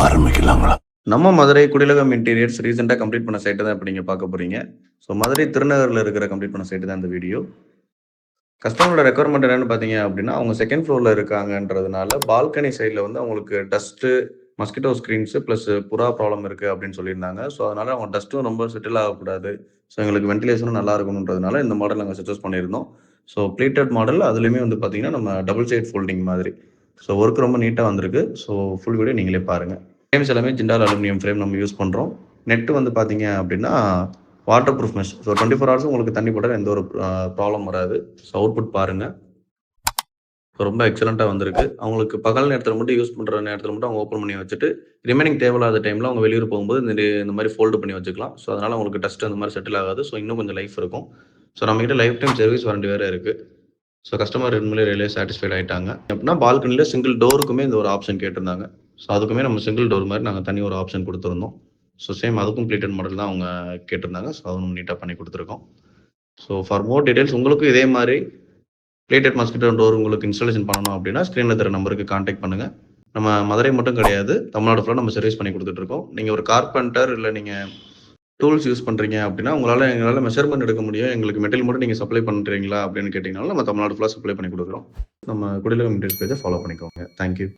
ஆரம்பிக்கலாங்களா? நம்ம மதுரை குடிலகம் இன்டீரியர்ஸ் ரீசெண்டாக கம்ப்ளீட் பண்ண சைட்டை தான் இப்போ நீங்கள் பார்க்க போகிறீங்க. ஸோ மதுரை திருநகரில் இருக்கிற கம்ப்ளீட் பண்ண சைட்டு தான் இந்த வீடியோ. கஸ்டமரோட ரெக்குவயர்மெண்ட் என்னென்னு பார்த்தீங்க அப்படின்னா, அவங்க செகண்ட் ஃப்ளோரில் இருக்காங்கன்றதுனால பால்கனி சைடில் வந்து அவங்களுக்கு டஸ்ட்டு, மஸ்கிட்டோ ஸ்க்ரீன்ஸு ப்ளஸ் புறா ப்ராப்ளம் இருக்குது அப்படின்னு சொல்லியிருந்தாங்க. ஸோ அதனால் அவங்க டஸ்ட்டும் ரொம்ப செட்டில் ஆகக்கூடாது. ஸோ எங்களுக்கு வென்டிலேஷனும் நல்லா இருக்கணுன்றதுனால இந்த மாடல் நாங்கள் சஜஸ்ட் பண்ணியிருந்தோம். ஸோ ப்ளீட்டட் மாடல் அதுலேயுமே வந்து பார்த்தீங்கன்னா நம்ம டபுள் சைட் ஃபோல்டிங் மாதிரி. ஸோ ஒர்க் ரொம்ப நீட்டாக வந்திருக்கு. ஸோ ஃபுல் வீடியோ நீங்களே பாருங்கள். ஃப்ரேம்ஸ் எல்லாமே ஜிண்டால் அலுமினியம் ஃப்ரேம் நம்ம யூஸ் பண்ணுறோம். நெட்டு வந்து பார்த்தீங்க அப்படின்னா வாட்டர் ப்ரூஃப் மெஷ். ஸோ 24 ஹவர்ஸும் உங்களுக்கு தண்ணி போட்டால் எந்த ஒரு ப்ராப்ளம் வராது. ஸோ அவுட்புட் பாருங்கள். ரொம்ப எக்ஸலண்ட்டாக வந்திருக்கு. அவங்களுக்கு பகல் நேரத்தில் மட்டும் யூஸ் பண்ணுற நேரத்தில் மட்டும் அவங்க ஓப்பன் பண்ணி வச்சுட்டு, ரிமைனிங் தேவையில்லாத டைமில் அவங்க வெளியூர் போகும்போது இந்த மாதிரி ஃபோல்டு பண்ணி வச்சுக்கலாம். ஸோ அதனால் உங்களுக்கு டஸ்ட் அந்த மாதிரி செட்டில் ஆகாது. ஸோ இன்னும் கொஞ்சம் லைஃப் இருக்கும். ஸோ நம்மகிட்ட லைஃப் டைம் சர்வீஸ் வாரண்டி வேறு இருக்குது. ஸோ கஸ்டமர் உண்மையிலே ரியலே சாட்டிஸ்ஃபைட் ஆகிட்டாங்க. அப்படின்னா பால்கனியில் சிங்கிள் டோருக்குமே இந்த ஒரு ஆப்ஷன் கேட்டிருந்தாங்க. ஸோ அதுக்குமே நம்ம சிங்கிள் டோர் மாதிரி நாங்கள் தனி ஒரு ஆப்ஷன் கொடுத்துருந்தோம். ஸோ சேம் அதுக்கும் ப்ளீட்டட் மாடல் தான் அவங்க கேட்டிருந்தாங்க. ஸோ அதுவும் நீட்டாக பண்ணி கொடுத்துருக்கோம். ஸோ ஃபார் மோர் டீடைல்ஸ் உங்களுக்கும் இதே மாதிரி ப்ளீட்டட் மஸ்கிட்டோ டோர் உங்களுக்கு இன்ஸ்டாலேஷன் பண்ணணும் அப்படின்னா ஸ்க்ரீனில் தர நம்பருக்கு கான்டாக்ட் பண்ணுங்கள். நம்ம மதுரை மட்டும் கிடையாது, தமிழ்நாடு ஃபுல்லாக நம்ம சர்வீஸ் பண்ணி கொடுத்துட்ருக்கோம். நீங்கள் ஒரு கார்பெண்டர் இல்லை நீங்கள் டூல்ஸ் யூஸ் பண்ணுறீங்க அப்படின்னா எங்களால் மெஷர்மெண்ட் எடுக்க முடியும். எங்களுக்கு மெட்டீரியல் மட்டும் நீங்கள் சப்ளை பண்ணுறீங்களா அப்படின்னு கேட்டிங்கனாலும் நம்ம தமிழ்நாடு ஃபுல்லாக சப்ளை பண்ணி கொடுக்குறோம். நம்ம குடிலகம் இன்டீரியர்ஸ் பேஜை ஃபாலோ பண்ணிக்கோங்க. தேங்க்யூ.